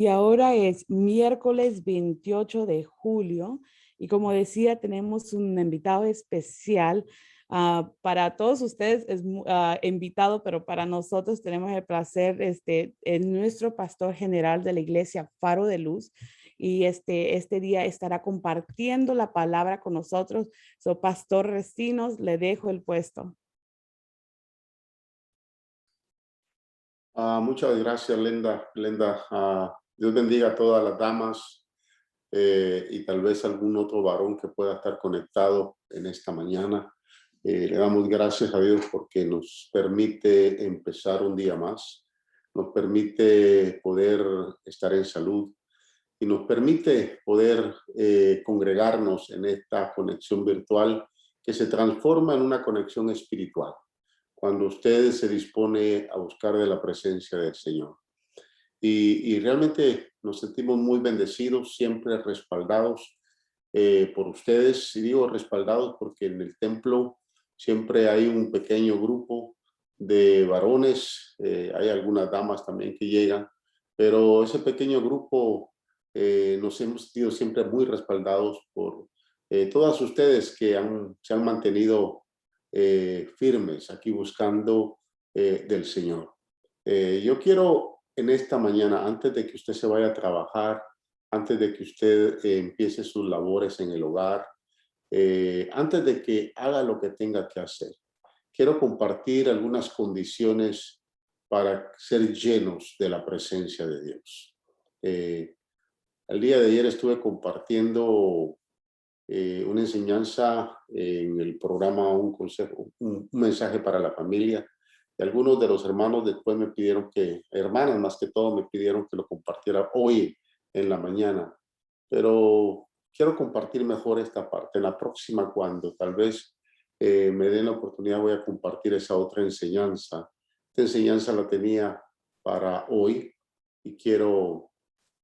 Y ahora es miércoles 28 de julio y como decía, tenemos un invitado especial. Para todos ustedes es invitado, pero para nosotros tenemos el placer, es nuestro pastor general de la iglesia Faro de Luz y este día estará compartiendo la palabra con nosotros. Pastor Restinos, le dejo el puesto. Muchas gracias, Glenda. Dios bendiga a todas las damas y tal vez algún otro varón que pueda estar conectado en esta mañana. Le damos gracias a Dios porque nos permite empezar un día más, nos permite poder estar en salud y nos permite poder congregarnos en esta conexión virtual que se transforma en una conexión espiritual cuando usted se dispone a buscar de la presencia del Señor. Y realmente nos sentimos muy bendecidos, siempre respaldados por ustedes. Y digo respaldados porque en el templo siempre hay un pequeño grupo de varones, hay algunas damas también que llegan, pero ese pequeño grupo nos hemos sentido siempre muy respaldados por todas ustedes que se han mantenido firmes aquí buscando del Señor. Yo quiero en esta mañana, antes de que usted se vaya a trabajar, antes de que usted empiece sus labores en el hogar, antes de que haga lo que tenga que hacer, quiero compartir algunas condiciones para ser llenos de la presencia de Dios. El día de ayer estuve compartiendo una enseñanza en el programa Un Consejo, un mensaje para la familia. Y algunos de los hermanos después me pidieron hermanas más que todo, me pidieron que lo compartiera hoy en la mañana. Pero quiero compartir mejor esta parte. En la próxima, cuando tal vez me den la oportunidad, voy a compartir esa otra enseñanza. Esta enseñanza la tenía para hoy y quiero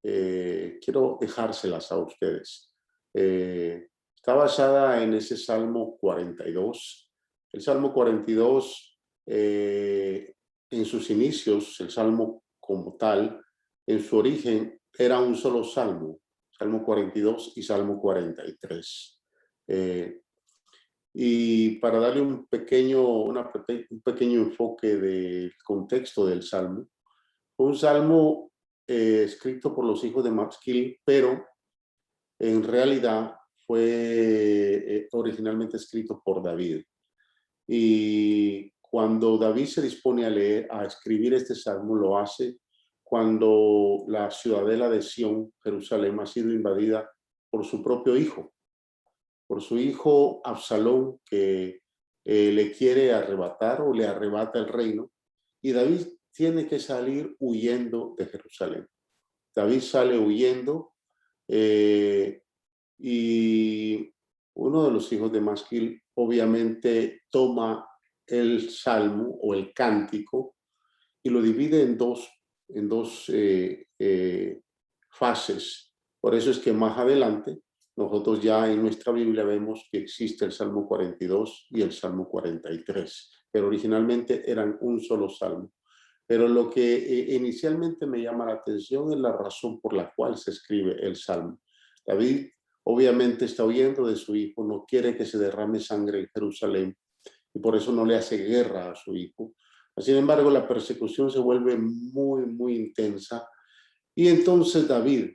dejárselas a ustedes. Está basada en ese Salmo 42. El Salmo 42, en sus inicios, el Salmo como tal, en su origen, era un solo Salmo, Salmo 42 y Salmo 43. Y para darle un pequeño enfoque del contexto del Salmo, fue un Salmo escrito por los hijos de Maxkill, pero en realidad fue originalmente escrito por David. Y cuando David se dispone a escribir este salmo, lo hace cuando la ciudadela de Sión, Jerusalén, ha sido invadida por su propio hijo, por su hijo Absalón, que le quiere arrebatar o le arrebata el reino. Y David tiene que salir huyendo de Jerusalén. David sale huyendo y uno de los hijos de Masquil obviamente toma el salmo o el cántico y lo divide en dos fases. Por eso es que más adelante nosotros ya en nuestra Biblia vemos que existe el Salmo 42 y el Salmo 43, pero originalmente eran un solo salmo. Pero lo que inicialmente me llama la atención es la razón por la cual se escribe el Salmo. David obviamente está huyendo de su hijo, no quiere que se derrame sangre en Jerusalén y por eso no le hace guerra a su hijo. Sin embargo, la persecución se vuelve muy, muy intensa y entonces David,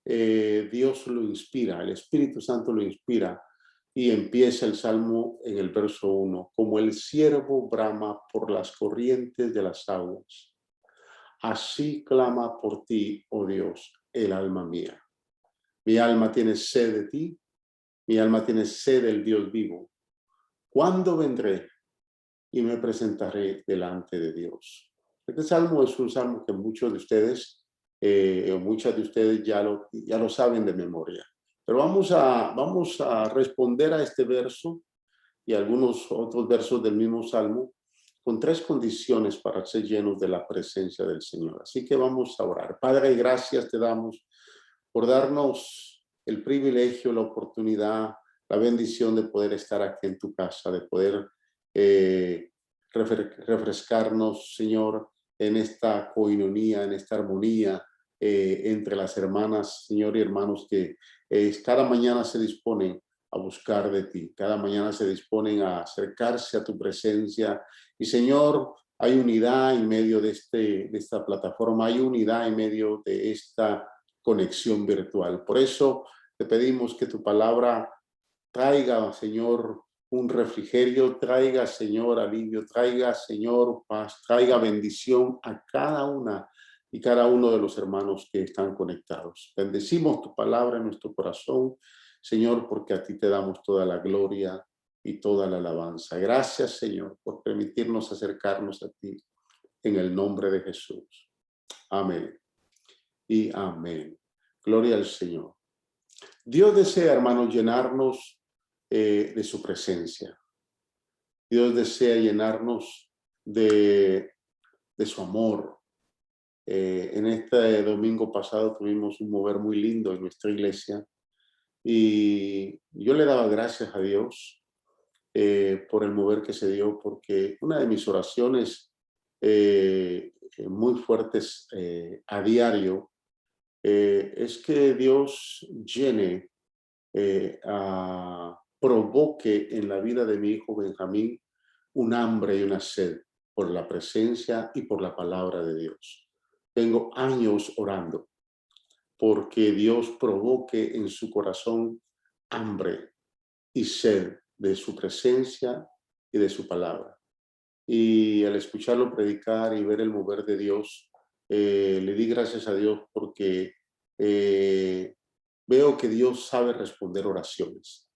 Dios lo inspira, el Espíritu Santo lo inspira y empieza el Salmo en el verso 1, como el ciervo brama por las corrientes de las aguas. Así clama por ti, oh Dios, el alma mía. Mi alma tiene sed de ti, mi alma tiene sed del Dios vivo. ¿Cuándo vendré y me presentaré delante de Dios? Este salmo es un salmo que muchos de ustedes, o muchas de ustedes ya lo saben de memoria. Pero vamos a responder a este verso y algunos otros versos del mismo salmo con tres condiciones para ser llenos de la presencia del Señor. Así que vamos a orar. Padre, gracias te damos por darnos el privilegio, la oportunidad, la bendición de poder estar aquí en tu casa, de poder refrescarnos, Señor, en esta coinonía, en esta armonía, entre las hermanas, Señor, y hermanos que cada mañana se disponen a buscar de ti, cada mañana se disponen a acercarse a tu presencia. Y Señor, hay unidad en medio de esta plataforma, hay unidad en medio de esta conexión virtual. Por eso te pedimos que tu palabra traiga, Señor, un refrigerio, traiga, Señor, alivio, traiga, Señor, paz, traiga bendición a cada una y cada uno de los hermanos que están conectados. Bendecimos tu palabra en nuestro corazón, Señor, porque a ti te damos toda la gloria y toda la alabanza. Gracias, Señor, por permitirnos acercarnos a ti en el nombre de Jesús. Amén y amén. Gloria al Señor. Dios desea, hermanos, llenarnos de su presencia. Dios desea llenarnos de su amor. En este domingo pasado tuvimos un mover muy lindo en nuestra iglesia y yo le daba gracias a Dios por el mover que se dio, porque una de mis oraciones muy fuertes a diario es que Dios llene, provoque en la vida de mi hijo Benjamín un hambre y una sed por la presencia y por la palabra de Dios. Tengo años orando porque Dios provoque en su corazón hambre y sed de su presencia y de su palabra. Y al escucharlo predicar y ver el mover de Dios, le di gracias a Dios porque veo que Dios sabe responder oraciones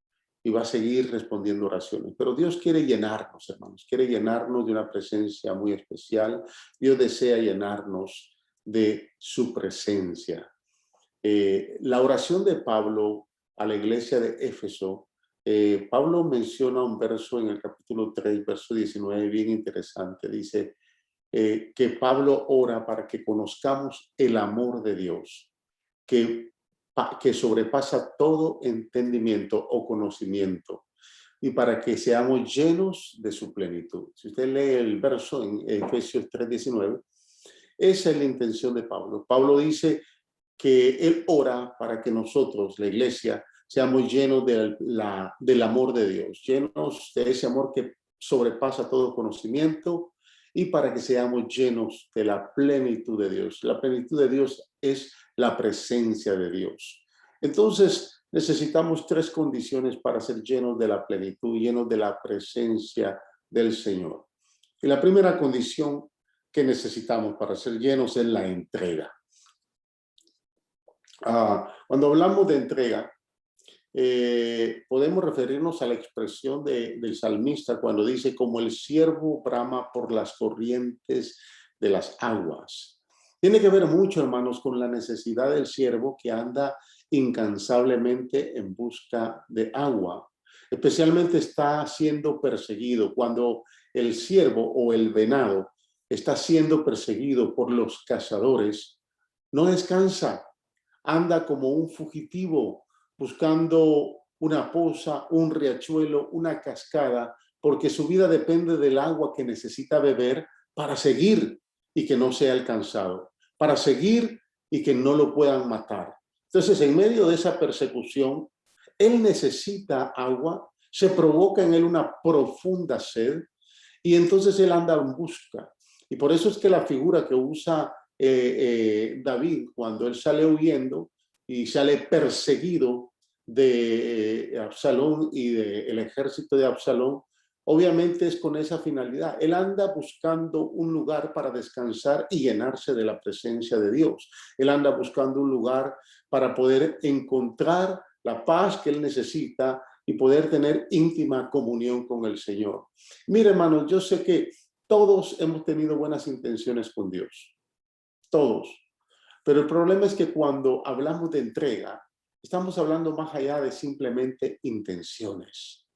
y va a seguir respondiendo oraciones. Pero Dios quiere llenarnos, hermanos, quiere llenarnos de una presencia muy especial. Dios desea llenarnos de su presencia. La oración de Pablo a la iglesia de Éfeso, Pablo menciona un verso en el capítulo 3, verso 19, bien interesante. Dice que Pablo ora para que conozcamos el amor de Dios, que sobrepasa todo entendimiento o conocimiento, y para que seamos llenos de su plenitud. Si usted lee el verso en Efesios 3:19, esa es la intención de Pablo. Pablo dice que él ora para que nosotros, la iglesia, seamos llenos del amor de Dios, llenos de ese amor que sobrepasa todo conocimiento, y para que seamos llenos de la plenitud de Dios. La plenitud de Dios es la presencia de Dios. Entonces, necesitamos tres condiciones para ser llenos de la plenitud, llenos de la presencia del Señor. Y la primera condición que necesitamos para ser llenos es la entrega. Cuando hablamos de entrega, podemos referirnos a la expresión del salmista cuando dice: como el ciervo brama por las corrientes de las aguas. Tiene que ver mucho, hermanos, con la necesidad del ciervo que anda incansablemente en busca de agua. Especialmente está siendo perseguido. Cuando el ciervo o el venado está siendo perseguido por los cazadores, no descansa. Anda como un fugitivo buscando una poza, un riachuelo, una cascada, porque su vida depende del agua que necesita beber para seguir y que no sea alcanzado, para seguir y que no lo puedan matar. Entonces, en medio de esa persecución, él necesita agua, se provoca en él una profunda sed y entonces él anda en busca. Y por eso es que la figura que usa David, cuando él sale huyendo y sale perseguido de Absalón y del ejército de Absalón, obviamente es con esa finalidad. Él anda buscando un lugar para descansar y llenarse de la presencia de Dios. Él anda buscando un lugar para poder encontrar la paz que él necesita y poder tener íntima comunión con el Señor. Mire, hermanos, yo sé que todos hemos tenido buenas intenciones con Dios. Todos. Pero el problema es que cuando hablamos de entrega, estamos hablando más allá de simplemente intenciones.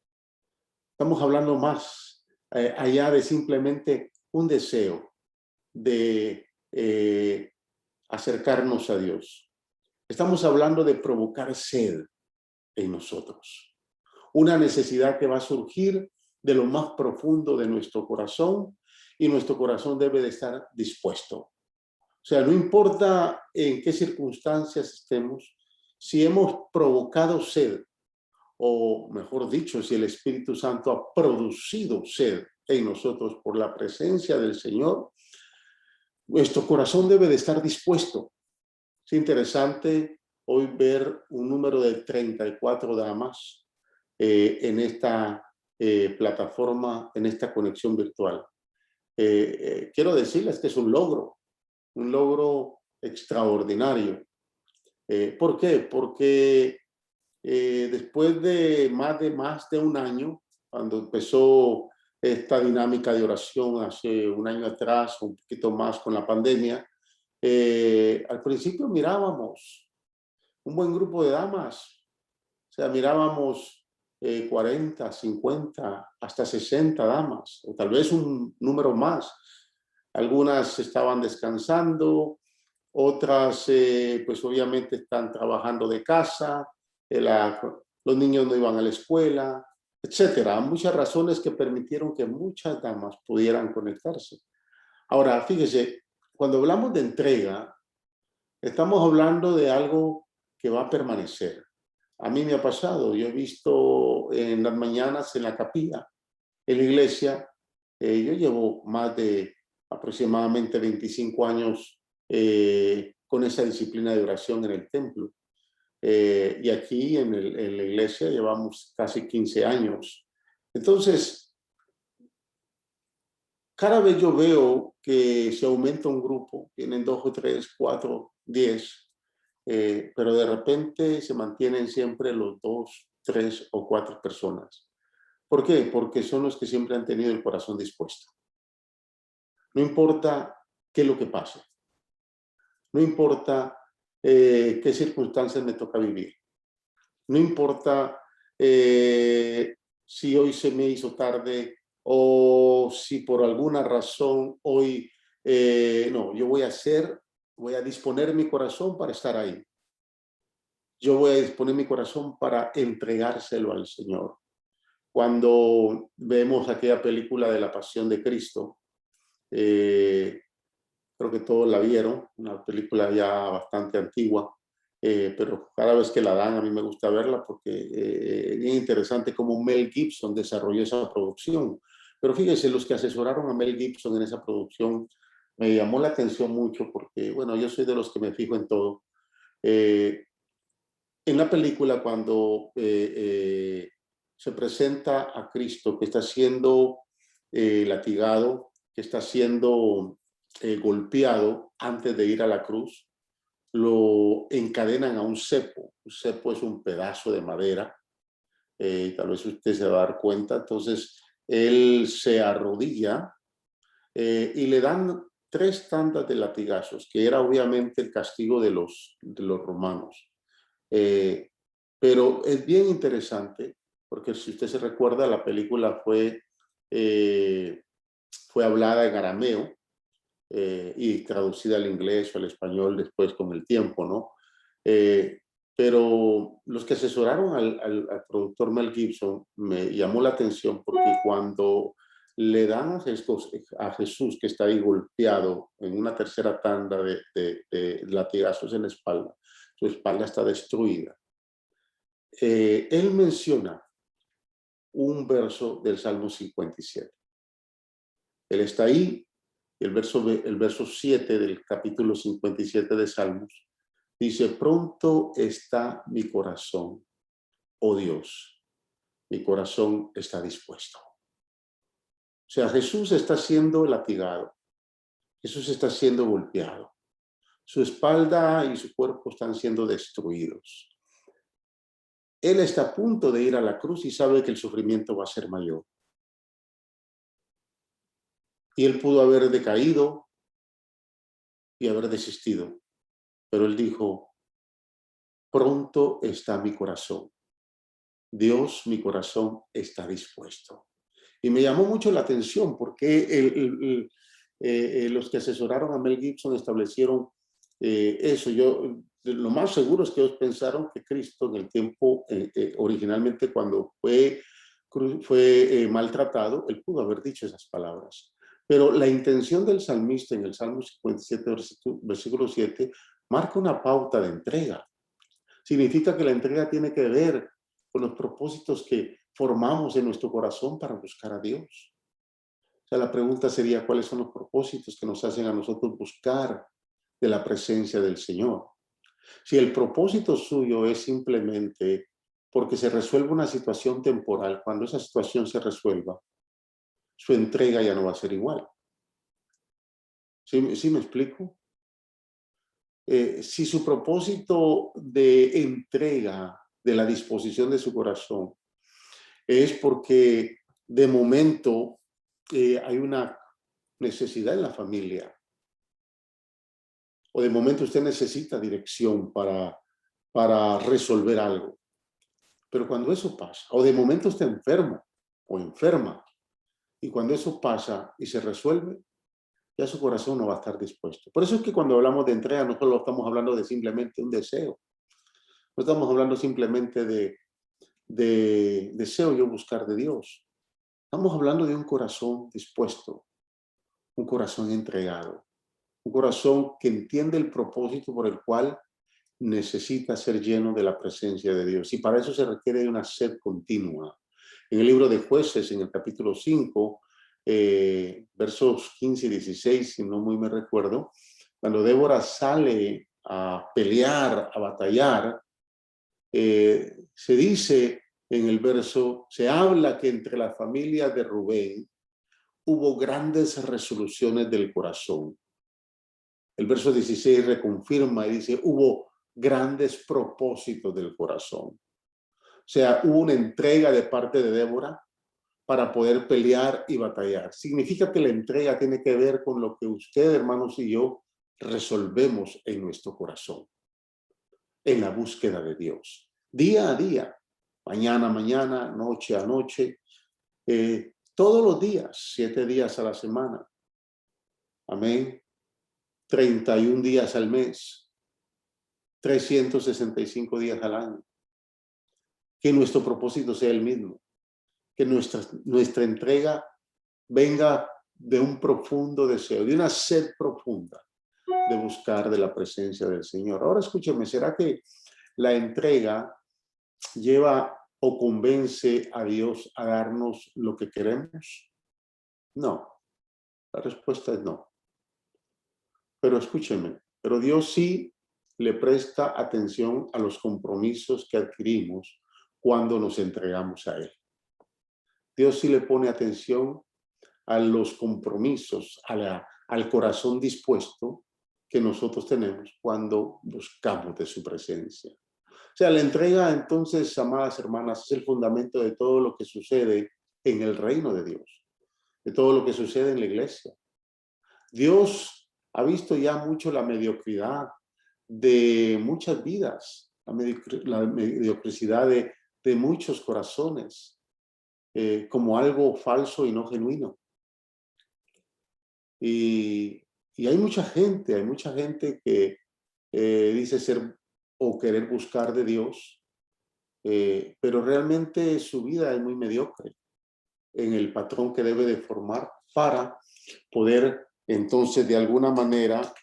Estamos hablando más allá de simplemente un deseo de acercarnos a Dios. Estamos hablando de provocar sed en nosotros. Una necesidad que va a surgir de lo más profundo de nuestro corazón, y nuestro corazón debe de estar dispuesto. O sea, no importa en qué circunstancias estemos, si hemos provocado sed, o mejor dicho, si el Espíritu Santo ha producido sed en nosotros por la presencia del Señor, nuestro corazón debe de estar dispuesto. Es interesante hoy ver un número de 34 damas en esta plataforma, en esta conexión virtual. Quiero decirles que es un logro extraordinario. ¿Por qué? Porque después de más de un año, cuando empezó esta dinámica de oración hace un año atrás, un poquito más con la pandemia, al principio mirábamos un buen grupo de damas, o sea, mirábamos 40, 50, hasta 60 damas, o tal vez un número más. Algunas estaban descansando, otras pues obviamente están trabajando de casa, los niños no iban a la escuela, etcétera. Muchas razones que permitieron que muchas damas pudieran conectarse. Ahora, fíjese, cuando hablamos de entrega, estamos hablando de algo que va a permanecer. A mí me ha pasado, yo he visto en las mañanas en la capilla, en la iglesia, yo llevo más de aproximadamente 25 años con esa disciplina de oración en el templo. Y aquí en la iglesia llevamos casi 15 años. Entonces, cada vez yo veo que se aumenta un grupo, tienen 2 o 3, 4, 10, pero de repente se mantienen siempre los 2, 3 o 4 personas. ¿Por qué? Porque son los que siempre han tenido el corazón dispuesto. No importa qué es lo que pase. No importa qué circunstancias me toca vivir. No importa si hoy se me hizo tarde o si por alguna razón hoy, no, yo voy a disponer mi corazón para estar ahí. Yo voy a disponer mi corazón para entregárselo al Señor. Cuando vemos aquella película de la Pasión de Cristo, creo que todos la vieron, una película ya bastante antigua, pero cada vez que la dan a mí me gusta verla porque es bien interesante cómo Mel Gibson desarrolló esa producción. Pero fíjense, los que asesoraron a Mel Gibson en esa producción me llamó la atención mucho porque, bueno, yo soy de los que me fijo en todo. En la película, cuando se presenta a Cristo que está siendo latigado, que está siendo golpeado antes de ir a la cruz, lo encadenan a un cepo. Un cepo es un pedazo de madera, tal vez usted se va a dar cuenta. Entonces, él se arrodilla y le dan 3 tandas de latigazos, que era obviamente el castigo de los romanos. Pero es bien interesante, porque si usted se recuerda, la película fue hablada en arameo, y traducida al inglés o al español después con el tiempo, ¿no? Pero los que asesoraron al productor Mel Gibson me llamó la atención porque cuando le dan a Jesús que está ahí golpeado en una tercera tanda de latigazos en la espalda, su espalda está destruida. Él menciona un verso del Salmo 57. Él está ahí. El verso 7 del capítulo 57 de Salmos dice: pronto está mi corazón, oh Dios, mi corazón está dispuesto. O sea, Jesús está siendo latigado, Jesús está siendo golpeado, su espalda y su cuerpo están siendo destruidos. Él está a punto de ir a la cruz y sabe que el sufrimiento va a ser mayor. Y él pudo haber decaído y haber desistido, pero él dijo: pronto está mi corazón. Dios, mi corazón está dispuesto. Y me llamó mucho la atención porque los que asesoraron a Mel Gibson establecieron eso. Lo más seguro es que ellos pensaron que Cristo en el tiempo, originalmente cuando fue maltratado, él pudo haber dicho esas palabras. Pero la intención del salmista en el Salmo 57, versículo 7, marca una pauta de entrega. Significa que la entrega tiene que ver con los propósitos que formamos en nuestro corazón para buscar a Dios. O sea, la pregunta sería, ¿cuáles son los propósitos que nos hacen a nosotros buscar de la presencia del Señor? Si el propósito suyo es simplemente porque se resuelve una situación temporal, cuando esa situación se resuelva, su entrega ya no va a ser igual. ¿Sí me explico? Si su propósito de entrega de la disposición de su corazón es porque de momento hay una necesidad en la familia, o de momento usted necesita dirección para resolver algo. Pero cuando eso pasa, o de momento está enfermo o enferma, y cuando eso pasa y se resuelve, ya su corazón no va a estar dispuesto. Por eso es que cuando hablamos de entrega, no solo estamos hablando de simplemente un deseo. No estamos hablando simplemente de deseo yo buscar de Dios. Estamos hablando de un corazón dispuesto, un corazón entregado, un corazón que entiende el propósito por el cual necesita ser lleno de la presencia de Dios. Y para eso se requiere de una sed continua. En el libro de Jueces, en el capítulo 5, versos 15 y 16, si no muy me recuerdo, cuando Débora sale a pelear, a batallar, se dice en el verso, se habla que entre la familia de Rubén hubo grandes resoluciones del corazón. El verso 16 reconfirma y dice, hubo grandes propósitos del corazón. O sea, hubo una entrega de parte de Débora para poder pelear y batallar. Significa que la entrega tiene que ver con lo que usted, hermanos, y yo resolvemos en nuestro corazón, en la búsqueda de Dios. Día a día, mañana a mañana, noche a noche, todos los días, 7 días a la semana. Amén. 31 días al mes, 365 días al año. Que nuestro propósito sea el mismo. Que nuestra entrega venga de un profundo deseo, de una sed profunda de buscar de la presencia del Señor. Ahora escúcheme, ¿será que la entrega lleva o convence a Dios a darnos lo que queremos? No, la respuesta es no. Pero escúcheme, pero Dios sí le presta atención a los compromisos que adquirimos cuando nos entregamos a Él. Dios sí le pone atención a los compromisos, al corazón dispuesto que nosotros tenemos cuando buscamos de su presencia. O sea, la entrega entonces, amadas hermanas, es el fundamento de todo lo que sucede en el reino de Dios, de todo lo que sucede en la iglesia. Dios ha visto ya mucho la mediocridad de muchas vidas, la mediocridad de muchos corazones, como algo falso y no genuino. Y hay mucha gente que dice ser o querer buscar de Dios, pero realmente su vida es muy mediocre en el patrón que debe de formar para poder entonces de alguna manera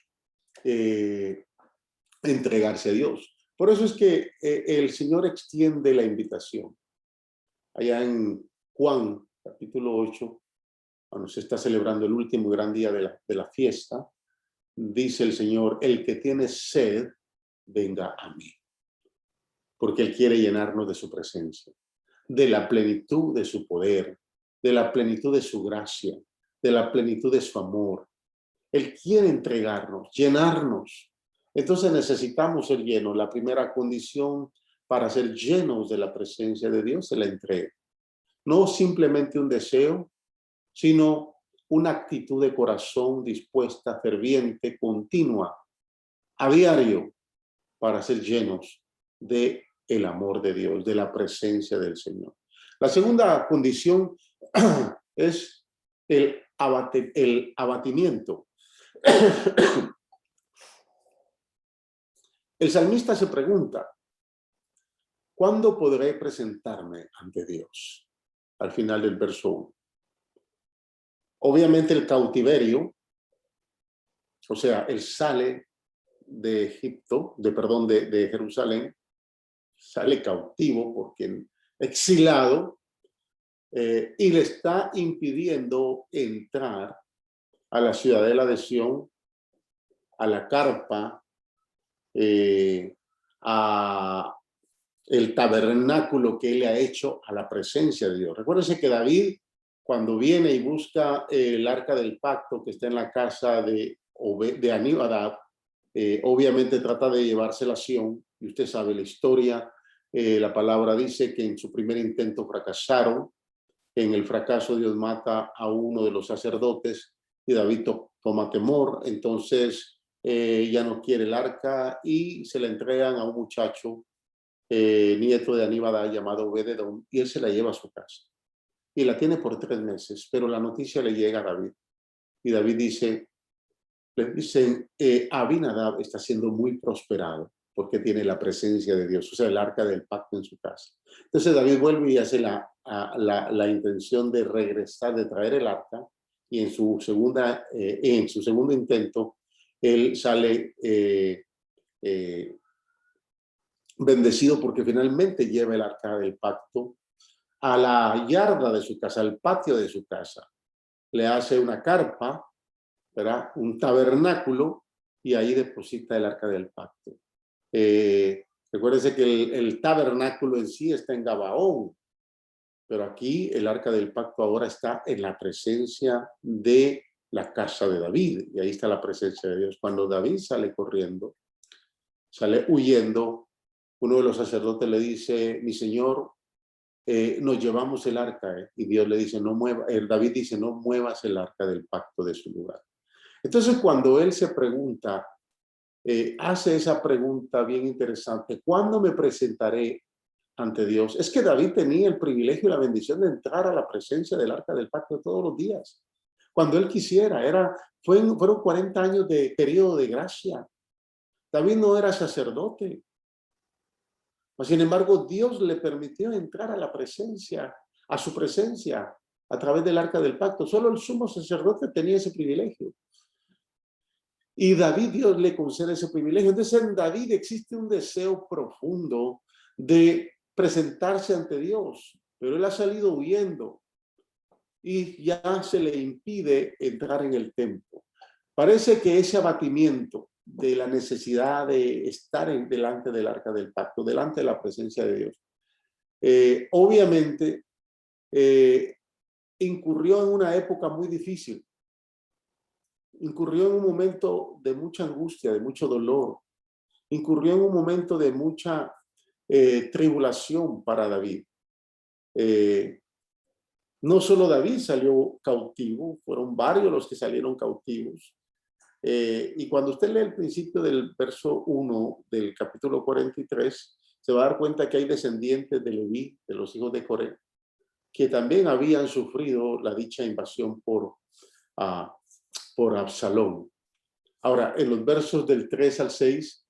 entregarse a Dios. Por eso es que el Señor extiende la invitación. Allá en Juan, capítulo 8, cuando se está celebrando el último gran día de la fiesta, dice el Señor, el que tiene sed, venga a mí. Porque Él quiere llenarnos de su presencia, de la plenitud de su poder, de la plenitud de su gracia, de la plenitud de su amor. Él quiere entregarnos, llenarnos. Entonces necesitamos ser llenos. La primera condición para ser llenos de la presencia de Dios es la entrega. No simplemente un deseo, sino una actitud de corazón dispuesta, ferviente, continua, a diario, para ser llenos de el amor de Dios, de la presencia del Señor. La segunda condición es el abatimiento. El salmista se pregunta, ¿cuándo podré presentarme ante Dios? Al final del verso 1. Obviamente el cautiverio, o sea, él sale de Egipto, de Jerusalén, sale cautivo porque exilado, y le está impidiendo entrar a la ciudadela de Sión, a la carpa, a el tabernáculo que él le ha hecho a la presencia de Dios. Recuérdense que David, cuando viene y busca el arca del pacto que está en la casa de Aníbal, obviamente trata de llevársela a Sión, y usted sabe la historia. La palabra dice que en su primer intento fracasaron. En el fracaso Dios mata a uno de los sacerdotes y David toma temor, entonces ya no quiere el arca y se la entregan a un muchacho, nieto de Aníbal, llamado Obed-edom, y él se la lleva a su casa y la tiene por 3 meses, pero la noticia le llega a David y David le dicen, Abinadab está siendo muy prosperado porque tiene la presencia de Dios, o sea, el arca del pacto en su casa. Entonces David vuelve y hace la intención de regresar, de traer el arca, y en su segundo intento, él sale bendecido porque finalmente lleva el arca del pacto a la yarda de su casa, al patio de su casa. Le hace una carpa, ¿verdad? Un tabernáculo, y ahí deposita el arca del pacto. Recuérdense que el tabernáculo en sí está en Gabaón, pero aquí el arca del pacto ahora está en la presencia de la casa de David, y ahí está la presencia de Dios. Cuando David sale corriendo, sale huyendo, uno de los sacerdotes le dice, mi señor, nos llevamos el arca, y Dios le dice, no mueva, David dice, no muevas el arca del pacto de su lugar. Entonces, cuando él se pregunta, hace esa pregunta bien interesante, ¿cuándo me presentaré ante Dios? Es que David tenía el privilegio y la bendición de entrar a la presencia del arca del pacto todos los días, cuando él quisiera. Fueron 40 años de periodo de gracia. David no era sacerdote, sin embargo, Dios le permitió entrar a la presencia, a su presencia, a través del arca del pacto. Solo el sumo sacerdote tenía ese privilegio. Y David, Dios le concede ese privilegio. Entonces en David existe un deseo profundo de presentarse ante Dios, pero él ha salido huyendo y ya se le impide entrar en el templo. Parece que ese abatimiento de la necesidad de estar delante del arca del pacto, delante de la presencia de Dios, obviamente incurrió en una época muy difícil. Incurrió en un momento de mucha angustia, de mucho dolor. Incurrió en un momento de mucha tribulación para David. No solo David salió cautivo, fueron varios los que salieron cautivos. Y cuando usted lee el principio del verso 1 del capítulo 43, se va a dar cuenta que hay descendientes de Leví, de los hijos de Coré, que también habían sufrido la dicha invasión por Absalón. Ahora, en los versos del 3 al 6,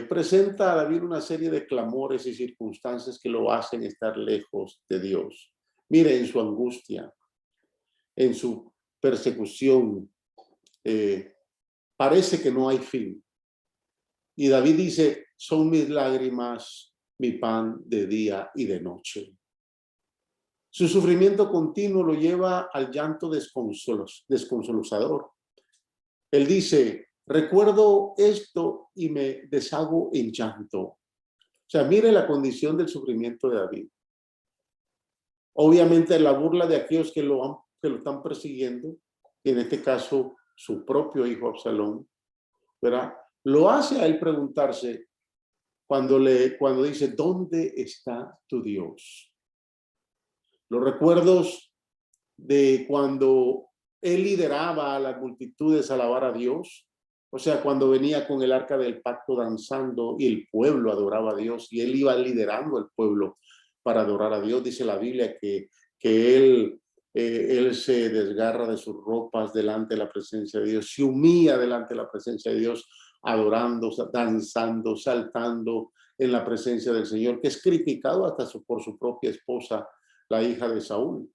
presenta a David una serie de clamores y circunstancias que lo hacen estar lejos de Dios. Mire, en su angustia, en su persecución, parece que no hay fin. Y David dice, son mis lágrimas, mi pan de día y de noche. Su sufrimiento continuo lo lleva al llanto desconsolador. Él dice, recuerdo esto y me deshago en llanto. O sea, mire la condición del sufrimiento de David. Obviamente la burla de aquellos que lo están persiguiendo, y en este caso su propio hijo Absalón, ¿verdad? Lo hace a él preguntarse cuando dice, ¿dónde está tu Dios? Los recuerdos de cuando él lideraba a las multitudes a alabar a Dios, o sea, cuando venía con el arca del pacto danzando y el pueblo adoraba a Dios y él iba liderando al pueblo para adorar a Dios. Dice la Biblia que él se desgarra de sus ropas delante de la presencia de Dios, se humilla delante de la presencia de Dios, adorando, danzando, saltando en la presencia del Señor, que es criticado hasta por su propia esposa, la hija de Saúl.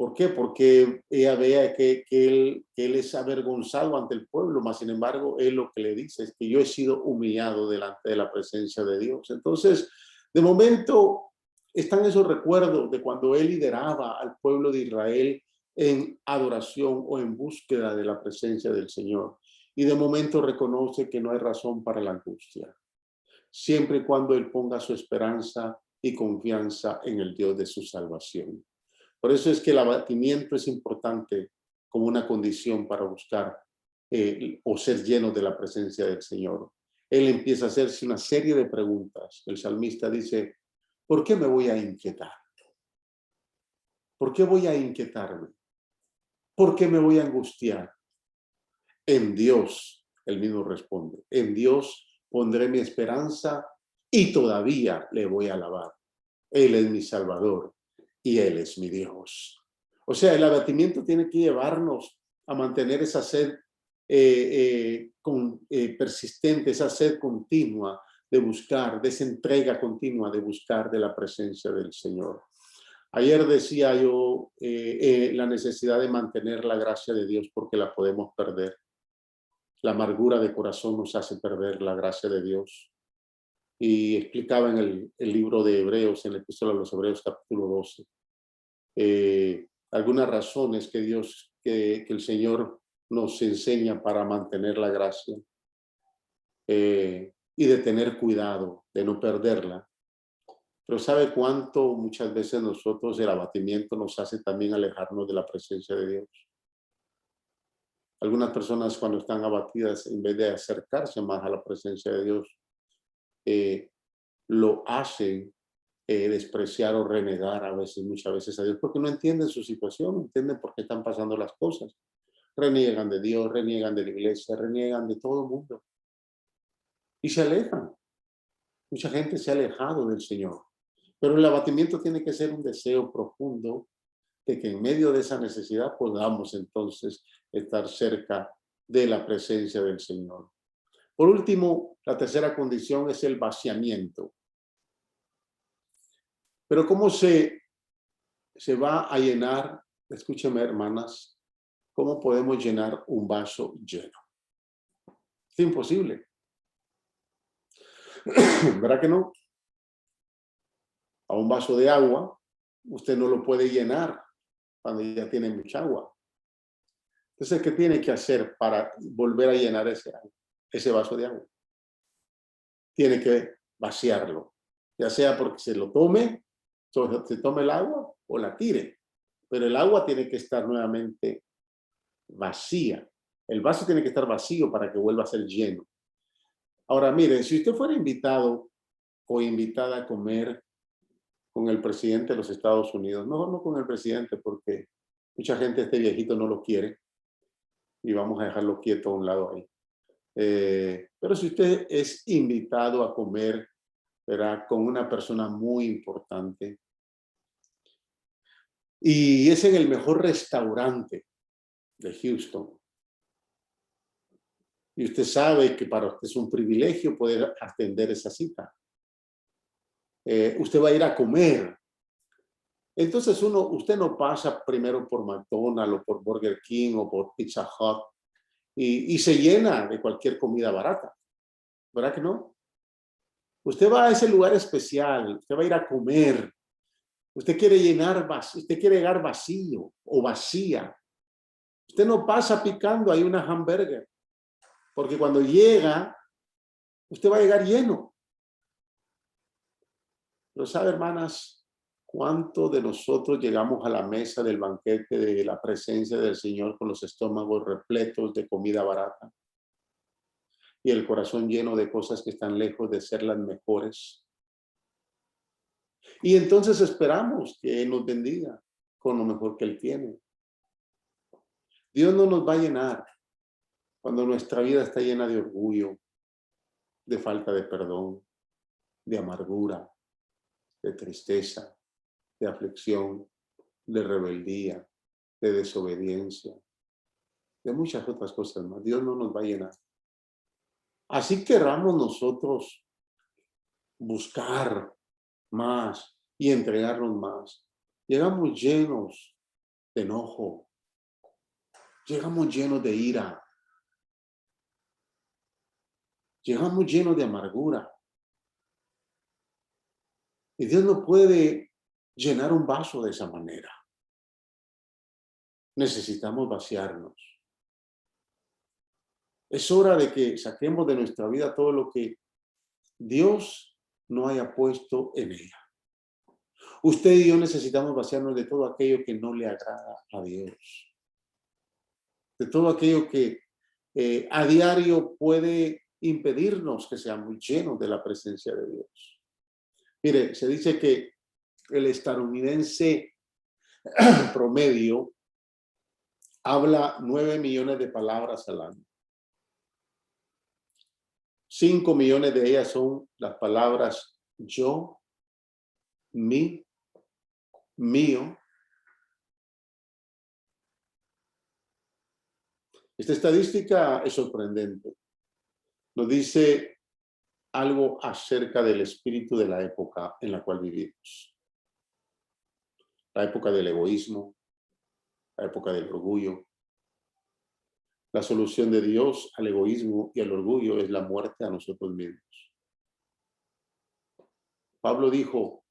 ¿Por qué? Porque ella vea que él es avergonzado ante el pueblo, mas sin embargo, él lo que le dice es que yo he sido humillado delante de la presencia de Dios. Entonces, de momento, están esos recuerdos de cuando él lideraba al pueblo de Israel en adoración o en búsqueda de la presencia del Señor. Y de momento reconoce que no hay razón para la angustia, siempre y cuando él ponga su esperanza y confianza en el Dios de su salvación. Por eso es que el abatimiento es importante como una condición para buscar o ser lleno de la presencia del Señor. Él empieza a hacerse una serie de preguntas. El salmista dice, ¿por qué me voy a inquietar? ¿Por qué voy a inquietarme? ¿Por qué me voy a angustiar? En Dios, él mismo responde, en Dios pondré mi esperanza y todavía le voy a alabar. Él es mi Salvador y Él es mi Dios. O sea, el abatimiento tiene que llevarnos a mantener esa sed persistente, esa sed continua de buscar, de esa entrega continua de buscar de la presencia del Señor. Ayer decía yo la necesidad de mantener la gracia de Dios porque la podemos perder. La amargura de corazón nos hace perder la gracia de Dios. Y explicaba en el libro de Hebreos, en el epístola a los Hebreos capítulo 12, algunas razones que el Señor nos enseña para mantener la gracia y de tener cuidado, de no perderla. Pero ¿sabe cuánto muchas veces nosotros el abatimiento nos hace también alejarnos de la presencia de Dios? Algunas personas cuando están abatidas, en vez de acercarse más a la presencia de Dios, lo hacen despreciar o renegar muchas veces a Dios, porque no entienden su situación, no entienden por qué están pasando las cosas. Reniegan de Dios, reniegan de la iglesia, reniegan de todo el mundo. Y se alejan. Mucha gente se ha alejado del Señor. Pero el abatimiento tiene que ser un deseo profundo de que en medio de esa necesidad podamos entonces estar cerca de la presencia del Señor. Por último, la tercera condición es el vaciamiento. Pero ¿cómo se va a llenar? Escúcheme, hermanas, ¿cómo podemos llenar un vaso lleno? Es imposible. ¿Verdad que no? A un vaso de agua, usted no lo puede llenar cuando ya tiene mucha agua. Entonces, ¿qué tiene que hacer para volver a llenar ese vaso de agua? Tiene que vaciarlo, ya sea porque se tome el agua o la tire. Pero el agua tiene que estar nuevamente vacía. El vaso tiene que estar vacío para que vuelva a ser lleno. Ahora, miren, si usted fuera invitado o invitada a comer con el presidente de los Estados Unidos, no con el presidente, porque mucha gente, este viejito no lo quiere y vamos a dejarlo quieto a un lado ahí. Pero si usted es invitado a comer, ¿verdad?, con una persona muy importante y es en el mejor restaurante de Houston, y usted sabe que para usted es un privilegio poder atender esa cita, usted va a ir a comer. Entonces usted no pasa primero por McDonald's o por Burger King o por Pizza Hut y se llena de cualquier comida barata, ¿verdad que no? Usted va a ese lugar especial, usted va a ir a comer, usted quiere llegar vacío o vacía. Usted no pasa picando ahí una hamburger, porque cuando llega, usted va a llegar lleno. Pero sabe, hermanas, ¿cuánto de nosotros llegamos a la mesa del banquete de la presencia del Señor con los estómagos repletos de comida barata y el corazón lleno de cosas que están lejos de ser las mejores? Y entonces esperamos que Él nos bendiga con lo mejor que Él tiene. Dios no nos va a llenar cuando nuestra vida está llena de orgullo, de falta de perdón, de amargura, de tristeza, de aflicción, de rebeldía, de desobediencia, de muchas otras cosas más. Dios no nos va a llenar. Así querramos nosotros buscar más y entregarnos más. Llegamos llenos de enojo, llegamos llenos de ira, llegamos llenos de amargura. Y Dios no puede llenar un vaso de esa manera. Necesitamos vaciarnos. Es hora de que saquemos de nuestra vida todo lo que Dios no haya puesto en ella. Usted y yo necesitamos vaciarnos de todo aquello que no le agrada a Dios. De todo aquello que a diario puede impedirnos que seamos llenos de la presencia de Dios. Mire, se dice que el estadounidense promedio habla 9 millones de palabras al año. 5 millones de ellas son las palabras yo, mi, mío. Esta estadística es sorprendente. Nos dice algo acerca del espíritu de la época en la cual vivimos. La época del egoísmo, la época del orgullo. La solución de Dios al egoísmo y al orgullo es la muerte a nosotros mismos. Pablo dijo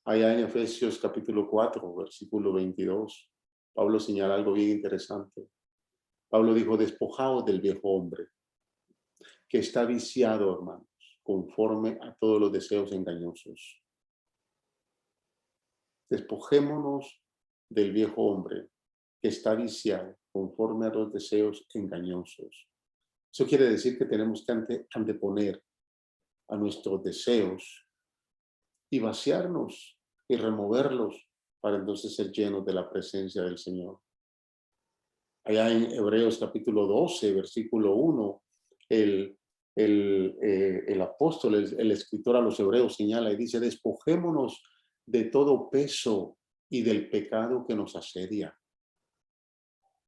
allá en Efesios capítulo 4, versículo 22, Pablo señala algo bien interesante. Pablo dijo, despojaos del viejo hombre, que está viciado, hermanos, conforme a todos los deseos engañosos. Despojémonos del viejo hombre, que está viciado, conforme a los deseos engañosos. Eso quiere decir que tenemos que anteponer a nuestros deseos y vaciarnos y removerlos para entonces ser llenos de la presencia del Señor. Allá en Hebreos capítulo 12, versículo 1, el apóstol, el escritor a los hebreos señala y dice, despojémonos de todo peso y del pecado que nos asedia.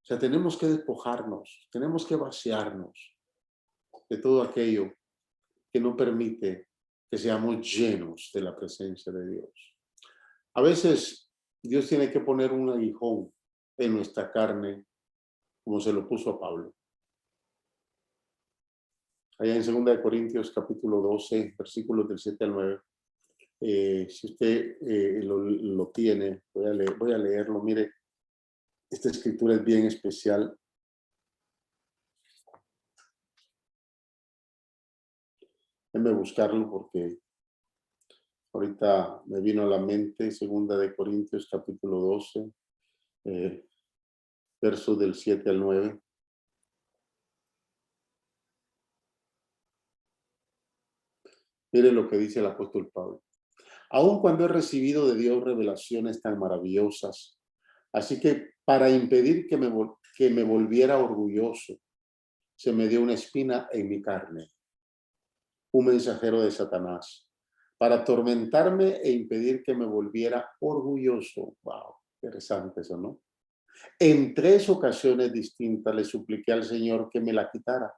O sea, tenemos que despojarnos, tenemos que vaciarnos de todo aquello que no permite que seamos llenos de la presencia de Dios. A veces Dios tiene que poner un aguijón en nuestra carne, como se lo puso a Pablo. Allá en 2 Corintios capítulo 12, versículos del 7 al 9. Si usted lo tiene, voy a leerlo. Mire, esta escritura es bien especial. Déjeme buscarlo porque ahorita me vino a la mente 2 Corintios capítulo 12, versos del 7 al 9. Mire lo que dice el apóstol Pablo. Aun cuando he recibido de Dios revelaciones tan maravillosas, así que para impedir que me volviera orgulloso, se me dio una espina en mi carne, un mensajero de Satanás, para atormentarme e impedir que me volviera orgulloso. Wow, interesante eso, ¿no? En 3 ocasiones distintas le supliqué al Señor que me la quitara.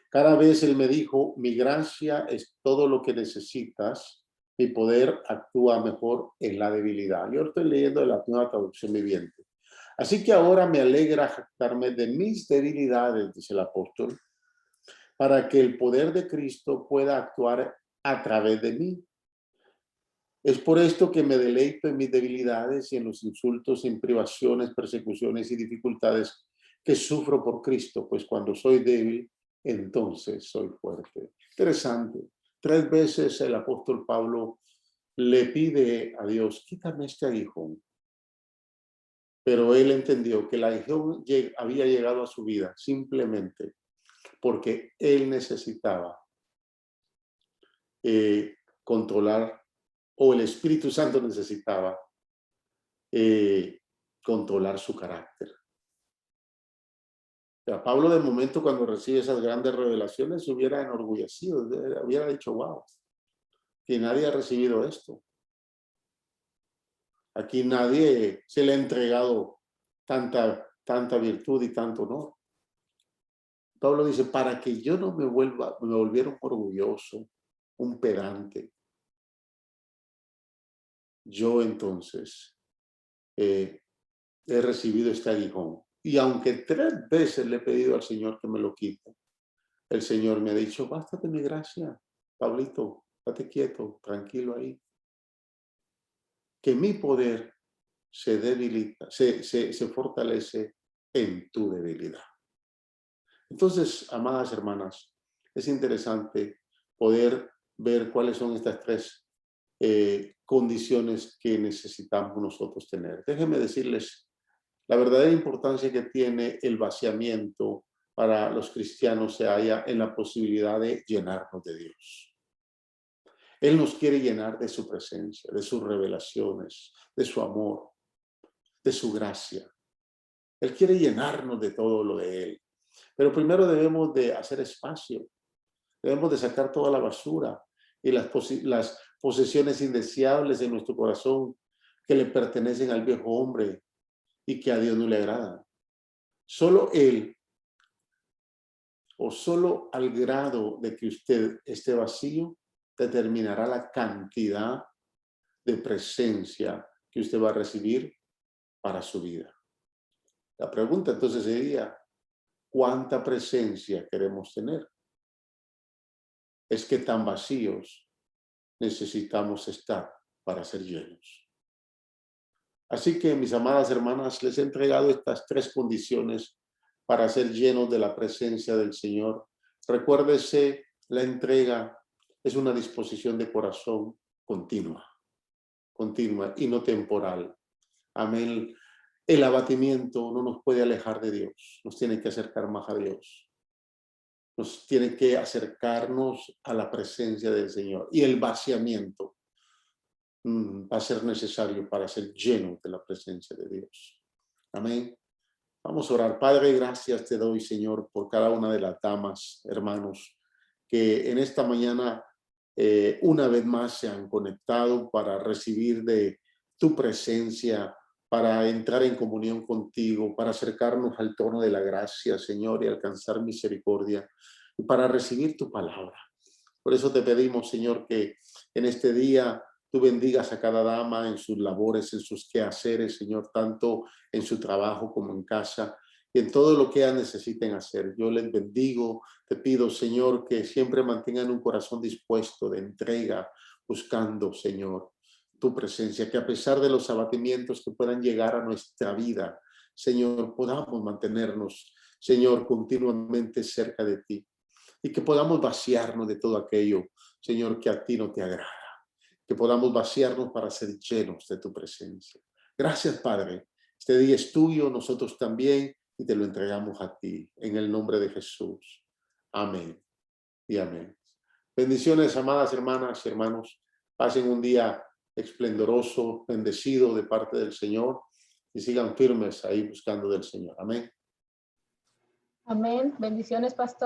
Cada vez Él me dijo, mi gracia es todo lo que necesitas, mi poder actúa mejor en la debilidad. Yo estoy leyendo de la Nueva Traducción Viviente. Así que ahora me alegra jactarme de mis debilidades, dice el apóstol, para que el poder de Cristo pueda actuar a través de mí. Es por esto que me deleito en mis debilidades y en los insultos, en privaciones, persecuciones y dificultades que sufro por Cristo, pues cuando soy débil, entonces soy fuerte. Interesante. 3 veces el apóstol Pablo le pide a Dios, quítame este aguijón. Pero él entendió que el aguijón había llegado a su vida simplemente porque él necesitaba controlar, o el Espíritu Santo necesitaba controlar su carácter. O sea, Pablo de momento cuando recibe esas grandes revelaciones se hubiera enorgullecido, hubiera dicho, wow, que nadie ha recibido esto. Aquí nadie se le ha entregado tanta virtud y tanto honor. Pablo dice, para que yo no me volviera un orgulloso, un pedante, yo entonces he recibido este aguijón. Y aunque 3 veces le he pedido al Señor que me lo quite, el Señor me ha dicho, bástate mi gracia, Pablito, estate quieto, tranquilo ahí. Que mi poder se debilita, se fortalece en tu debilidad. Entonces, amadas hermanas, es interesante poder ver cuáles son estas 3 condiciones que necesitamos nosotros tener. Déjenme decirles la verdadera importancia que tiene el vaciamiento para los cristianos se halla en la posibilidad de llenarnos de Dios. Él nos quiere llenar de su presencia, de sus revelaciones, de su amor, de su gracia. Él quiere llenarnos de todo lo de Él. Pero primero debemos de hacer espacio. Debemos de sacar toda la basura y las posesiones indeseables en nuestro corazón que le pertenecen al viejo hombre y que a Dios no le agradan. Solo Él, o solo al grado de que usted esté vacío, determinará la cantidad de presencia que usted va a recibir para su vida. La pregunta entonces sería, ¿cuánta presencia queremos tener? Es que tan vacíos necesitamos estar para ser llenos. Así que, mis amadas hermanas, les he entregado estas 3 condiciones para ser llenos de la presencia del Señor. Recuérdese, la entrega es una disposición de corazón continua y no temporal. Amén. El abatimiento no nos puede alejar de Dios, nos tiene que acercar más a Dios. Nos tiene que acercarnos a la presencia del Señor. Y el vaciamiento va a ser necesario para ser lleno de la presencia de Dios. Amén. Vamos a orar. Padre, gracias te doy, Señor, por cada una de las damas, hermanos, que en esta mañana una vez más se han conectado para recibir de tu presencia, para entrar en comunión contigo, para acercarnos al trono de la gracia, Señor, y alcanzar misericordia, y para recibir tu palabra. Por eso te pedimos, Señor, que en este día tú bendigas a cada dama en sus labores, en sus quehaceres, Señor, tanto en su trabajo como en casa, y en todo lo que ellas necesiten hacer. Yo les bendigo, te pido, Señor, que siempre mantengan un corazón dispuesto de entrega, buscando, Señor, tu presencia, que a pesar de los abatimientos que puedan llegar a nuestra vida, Señor, podamos mantenernos, Señor, continuamente cerca de ti, y que podamos vaciarnos de todo aquello, Señor, que a ti no te agrada, que podamos vaciarnos para ser llenos de tu presencia. Gracias, Padre. Este día es tuyo, nosotros también, y te lo entregamos a ti, en el nombre de Jesús. Amén y amén. Bendiciones, amadas hermanas y hermanos. Pasen un día esplendoroso, bendecido de parte del Señor, y sigan firmes ahí buscando del Señor. Amén. Amén. Bendiciones, pastor.